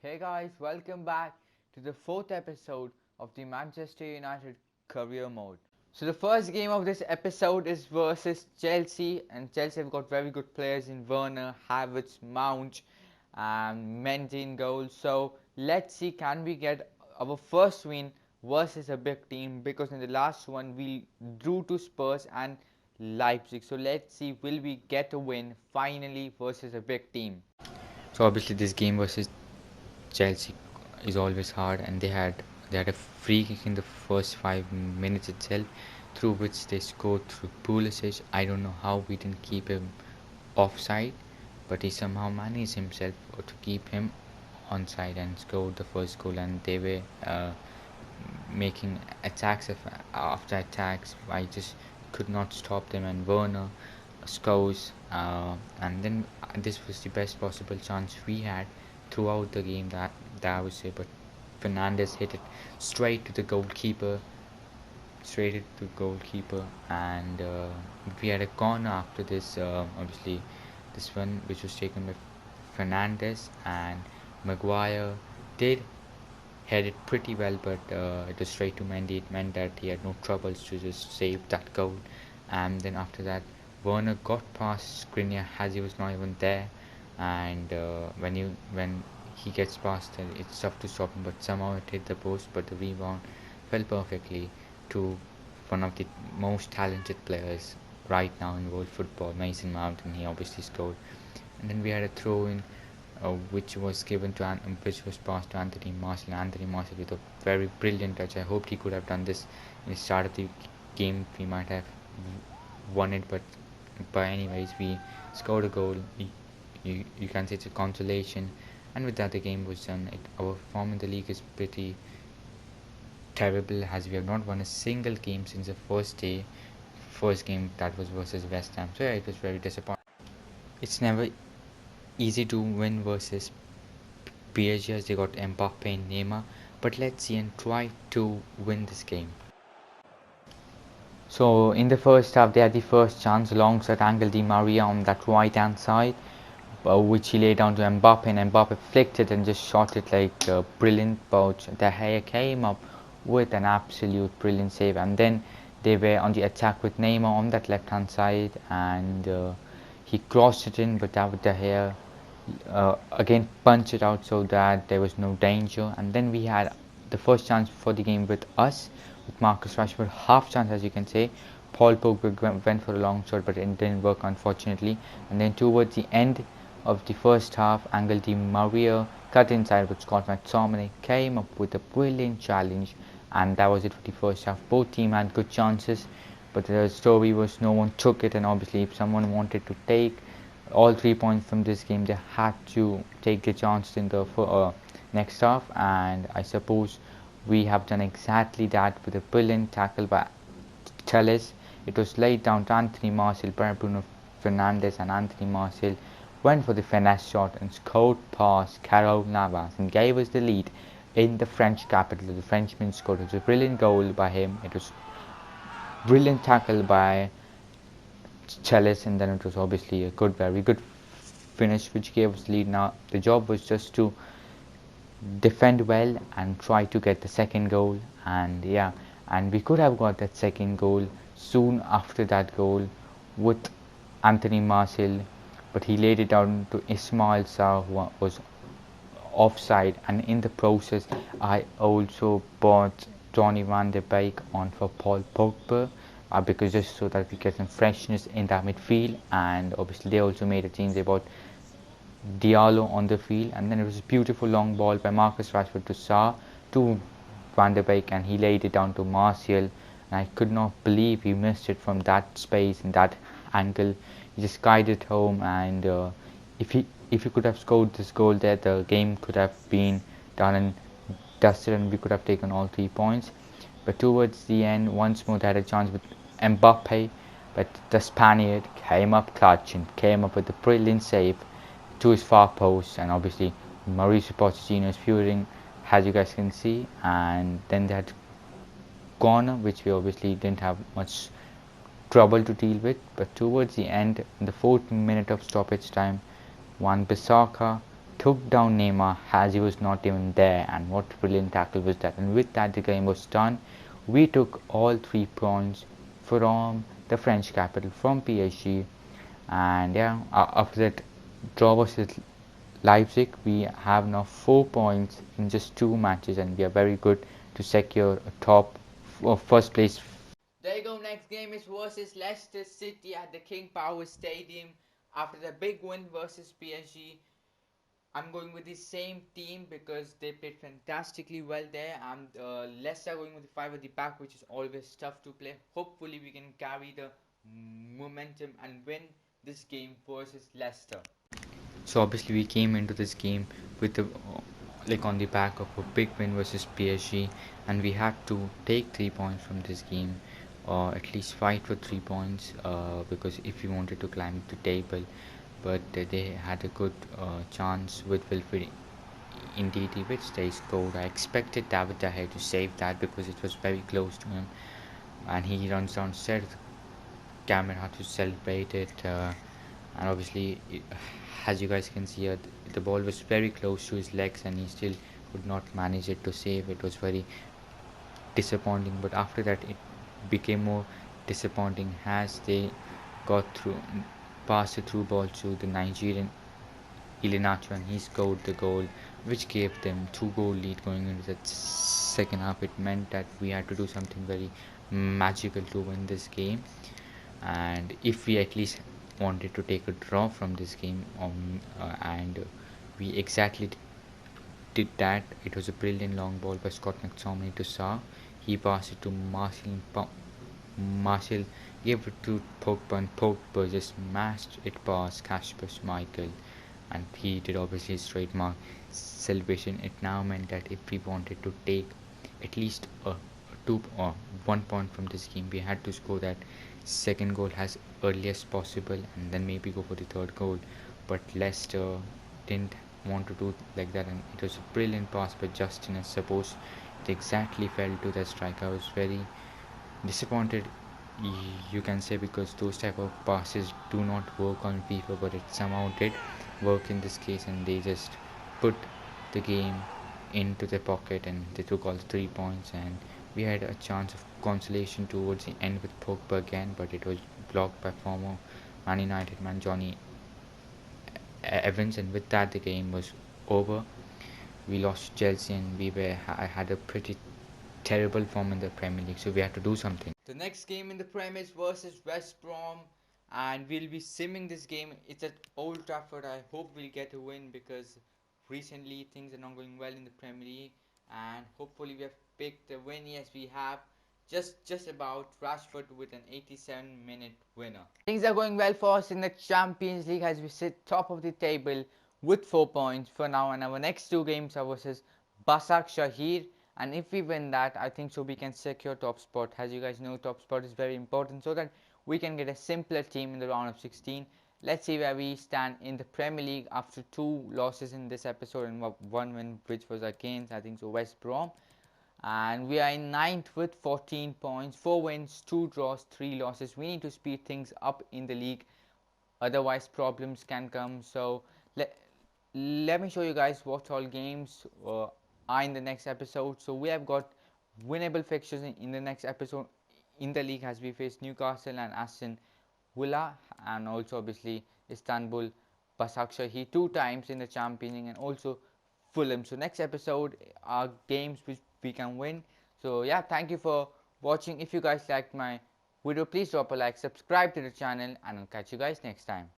Hey guys, welcome back to the fourth episode of the Manchester United Career Mode. So the first game of this episode is versus Chelsea, and Chelsea have got very good players in Werner, Havertz, Mount, and Mendy in goal. So let's see, can we get our first win versus a big team? Because in the last one we drew to Spurs and Leipzig. So let's see, will we get a win finally versus a big team? So obviously this game versus Chelsea is always hard, and they had a free kick in the first 5 minutes itself, through which they scored through Pulisic. I don't know how we didn't keep him offside, but he somehow managed himself to keep him onside and scored the first goal. And they were making attacks after attacks. I just could not stop them, and Werner scores, and then this was the best possible chance we had throughout the game, that I would say. But Fernandes hit it straight to the goalkeeper, and we had a corner after this. Obviously, this one which was taken by Fernandes, and Maguire did head it pretty well, but it was straight to Mendy. It meant that he had no troubles to just save that goal. And then after that, Werner got past Skriniar as he was not even there, and when he gets past it, it's tough to stop him. But somehow it hit the post, but the rebound fell perfectly to one of the most talented players right now in world football, Mason Mount, and he obviously scored. And then we had a throw in, which was passed to Anthony Martial. Anthony Martial with a very brilliant touch. I hoped he could have done this in the start of the game. We might have won it, but anyways, we scored a goal. You can say it's a consolation, and with that the game was done. Our form in the league is pretty terrible, as we have not won a single game since the first game that was versus West Ham. So yeah, it was very disappointing. It's never easy to win versus PSG, as they got MBAPPE and NEYMAR, but let's see and try to win this game. So in the first half they had the first chance alongside Angel Di Maria on that right hand side, which he laid down to Mbappe, and Mbappe flicked it and just shot it like a brilliant pouch. De Gea came up with an absolute brilliant save, and then they were on the attack with Neymar on that left hand side, and he crossed it in, but David De Gea again punched it out so that there was no danger. And then we had the first chance for the game with us, with Marcus Rashford, half chance as you can say. Paul Pogba went for a long shot, but it didn't work unfortunately. And then towards the end of the first half, Angel Di Maria cut inside, but Scott McTominay came up with a brilliant challenge, and that was it for the first half. Both teams had good chances, but the story was no one took it, and obviously if someone wanted to take all 3 points from this game, they had to take the chance in the next half, and I suppose we have done exactly that with a brilliant tackle by Telles. It was laid down to Anthony Martial by Bruno Fernandes, and Anthony Martial went for the finesse shot and scored past Carol Navas and gave us the lead in the French capital. The Frenchman scored. It was a brilliant goal by him. It was brilliant tackle by Chalice, and then it was obviously a very good finish which gave us the lead. Now the job was just to defend well and try to get the second goal, and yeah, and we could have got that second goal soon after that goal with Anthony Martial, but he laid it down to Ismail Sarr, who was offside, and in the process I also bought Donny van de Beek on for Paul Pogba, because just so that we get some freshness in that midfield. And obviously they also made a change. They bought Diallo on the field, and then it was a beautiful long ball by Marcus Rashford to Sarr to Van de Beek, and he laid it down to Martial, and I could not believe he missed it from that space and that angle. He just guided home, and if he could have scored this goal there, the game could have been done and dusted, and we could have taken all 3 points. But towards the end, once more they had a chance with MBAPPE, but the Spaniard came up clutch and came up with a brilliant save to his far post, and obviously Mauricio Pochettino is furious, as you guys can see. And then they had corner, which we obviously didn't have much trouble to deal with. But towards the end, in the 4th minute of stoppage time, Wan Bissaka took down Neymar as he was not even there, and what a brilliant tackle was that. And with that the game was done. We took all 3 points from the French capital, from PSG. And yeah, after that draw versus Leipzig, we have now 4 points in just 2 matches, and we are very good to secure a top first place. There you go. Next game is versus Leicester City at the King Power Stadium. After the big win versus PSG, I'm going with the same team because they played fantastically well there. And Leicester going with the 5 at the back, which is always tough to play. Hopefully, we can carry the momentum and win this game versus Leicester. So obviously we came into this game with the like on the back of a big win versus PSG, and we had to take 3 points from this game, or at least fight for 3 points, because if we wanted to climb the table. But they had a good chance with Wilfried Ndidi, which they scored. I expected David De Gea to save that because it was very close to him, and he runs downstairs the camera to celebrate it. And obviously, as you guys can see, the ball was very close to his legs, and he still could not manage it to save. It was very disappointing. But after that, it became more disappointing as they got through, passed the through ball to the Nigerian Iheanacho, and he scored the goal, which gave them 2 goal lead going into the second half. It meant that we had to do something very magical to win this game, and if we at least wanted to take a draw from this game, and we exactly did that. It was a brilliant long ball by Scott McTominay to Sarr. He passed it to Martial. Martial gave it to Pogba, and Pogba just smashed it past Kasper Schmeichel, and he did obviously his trademark celebration. It now meant that if we wanted to take at least a 2 or 1 point from this game, we had to score that second goal as early as possible, and then maybe go for the third goal. But Leicester didn't want to do like that, and it was a brilliant pass by Justin, I suppose it exactly fell to the striker. I was very disappointed, you can say, because those type of passes do not work on FIFA, but it somehow did work in this case, and they just put the game into their pocket, and they took all 3 points. And we had a chance of consolation towards the end with Pogba again, but it was blocked by former Man United man Johnny Evans, and with that the game was over. We lost Chelsea, and I had a pretty terrible form in the Premier League, so we had to do something. The next game in the Premier is versus West Brom, and we'll be simming this game. It's at Old Trafford. I hope we'll get a win because recently things are not going well in the Premier League, and hopefully we have picked a win. Yes, we have. Just about Rashford with an 87-minute winner. Things are going well for us in the Champions League as we sit top of the table with 4 points for now, and our next 2 games are versus Basak Shahir, and if we win that, I think so we can secure top spot. As you guys know, top spot is very important so that we can get a simpler team in the round of 16. Let's see where we stand in the Premier League after 2 losses in this episode and 1 win, which was against, I think so, West Brom. And we are in 9th with 14 points, 4 wins, 2 draws, 3 losses. We need to speed things up in the league, otherwise problems can come. So let me show you guys what all games are in the next episode. So we have got winnable fixtures in the next episode in the league as we face Newcastle and Aston Villa, and also obviously Istanbul Başakşehir 2 times in the Champions League, and also Fulham. So next episode are games which we can win. So yeah, thank you for watching. If you guys liked my video, please drop a like, subscribe to the channel, and I'll catch you guys next time.